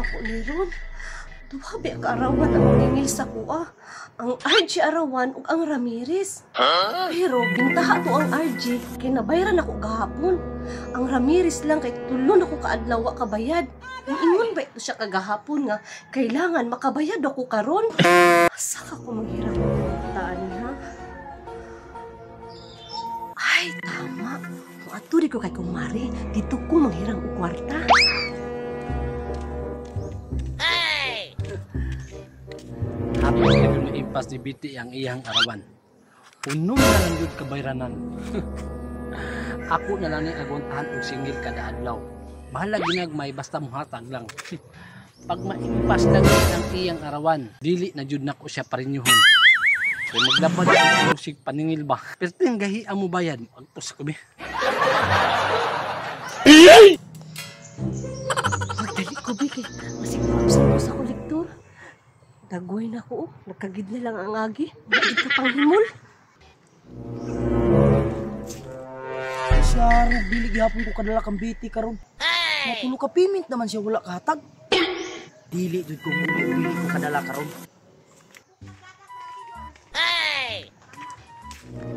na ako ni Ron. Tuwabi ka arawan ang ningil sa kuha. Ang RG arawan ug ang Ramirez. Pero gintaha to ang RG kinabayran ako gahapon. Ang Ramirez lang kay tulon ako kaadlaw wa kabayad. Ingon ba ito siya kagahapon nga kailangan makabayad ako karon. Asa ka ko manghirap ng taan ha? Ay tama. Kung aturi ko kay kumari, dito ko manghirang og kwarta. Hapos na yung impas ni Biti ang iyang arawan. Puno na lang yun kabayranan. Ako na lang yung agwantahan og singil kada adlaw. Bahala ginagmay basta muhatag lang. Pag maimpas lang yun ang iyang arawan, dili na jud nako siya parinyuhon. Kaya maglapad ang sig paningil ba. Pero yung gahian mo bayad, agpos ko be. Magdali ko be kay masigpapsan ko sa kolektor. Dagoy na ko, nagkagid na lang ang agi. Bakit ka pang himol? Saro, bilig hapon ko kadala kang Biti karon. Matulo ka pimint naman siya wala katag. Dili jud ko muli ko kadala karon.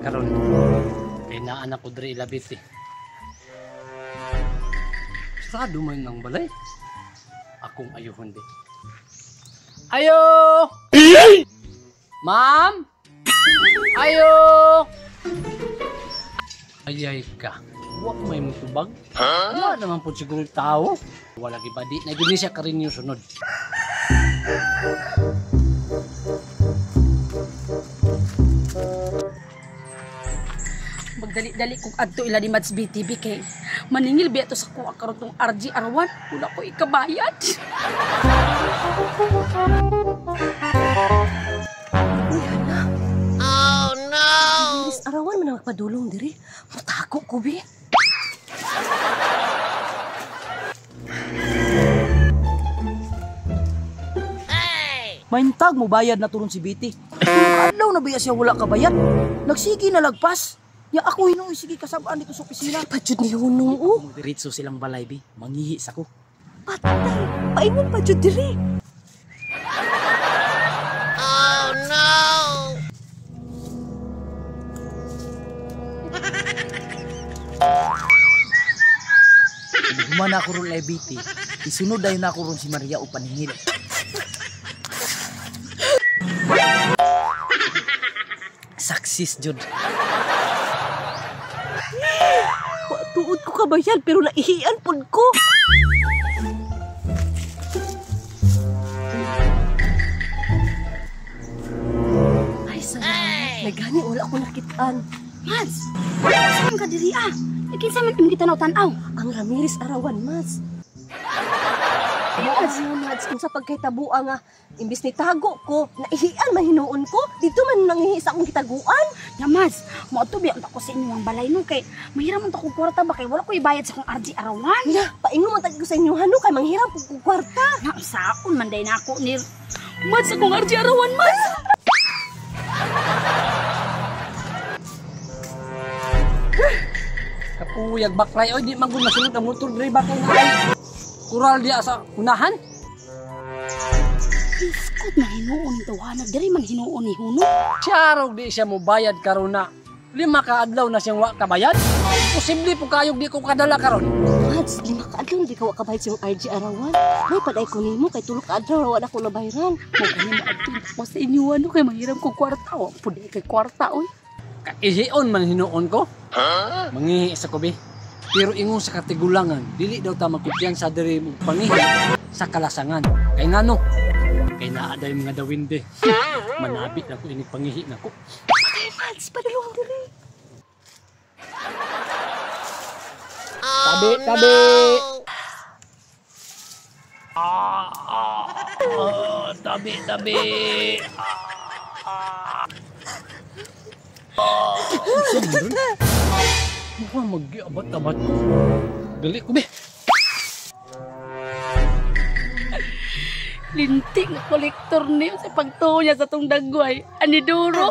Karon, kay naanak ko diri ila Biti. Sa dumay ng balay, akong ayuhon di. Ayo! Ma'am! Ayo! Ayay ka. Huwag may mutubag. Wala naman po siguro tao. Wala gibadi. Nagini siya ka rin yung sunod. Magdali-dali kung adto ila ni Mads BTV kay maningil biya to sa kuha karon tong RG Arwan. Wala ko ikabayad. Oh no! Miss Arawan man ang magpadulong diri. Matako ko be. Maintag mo bayad na turon si Biti. Adlaw na biya siya wala kabayad. Nagsigi na lagpas. Ya ako hinuoy sige kasabaan dito sa opisina. Padyud ni Hunong o. Diretso silang balay bi. Manghihi sa ko. Patay. Paingon padyud diri. Oh no! Human ako ron kay Biti. Isunod dayon ako ron si Maria o paningil. Saksis jud. Tuod ko kabayad pero naihian pud ko. Ay salamat. Nagani wala ko nakitaan. Mads, saan ka diri ah? Ikinsa man imong kitanaw-tanaw. Ang Ramirez Arawan, Mas. Mads, Mads, kung sa pagkahitabuan nga, imbis ni tago ko, naihian mahinuon ko, dito man nangihi sa akong kitaguan. Ya Mads, mauto biya ko sa inyo ang balay no kay mahirap man to kong kwarta ba kay wala ko ibayad sa kong RG Arawan. Ya, paingon mo tagi ko sa inyo, hano, kay manghiram po kong kwarta. Na saon man day nako ni Mads sa kong RG Arawan, Mads. Kapuyag baklay. Oy, di magul nasunod ang motor diri baklay na ay. Kural dia sa unahan. Iskot na hinuon to hanag diri man hinuon ni Huno. Siyarog di siya mo bayad karon na. 5 ka adlaw na siyang wa kabayad. Posible po kayog di ko kadala karon. Mads, 5 ka adlaw, di ka wakabayad sa yung RG Arawan. May paday ko nimo, kay tulog ka adlaw, wala ko nabayran. Mo gani maadto ko sa inyo ano kay mahirap ko kwarta. Wa pud kay kwarta oy. Kaihion man hinuon ko. Mangihi sa kubi. Pero ingon sa katigulangan, dili daw ta magkumpiyansa diri mo pangihi sa kalasangan. Kay ngano? Kay naa day mga dawinde. Manabit na ko inig pangihi nako. Ay, Mads, padulong diri. Tabi, tabi. Tabi, tabi. Mukhang mag-abat-abat ko. Dali ko, be. Lintik na kolektor niyo sa pagtuya sa tong dagway. Ani duro.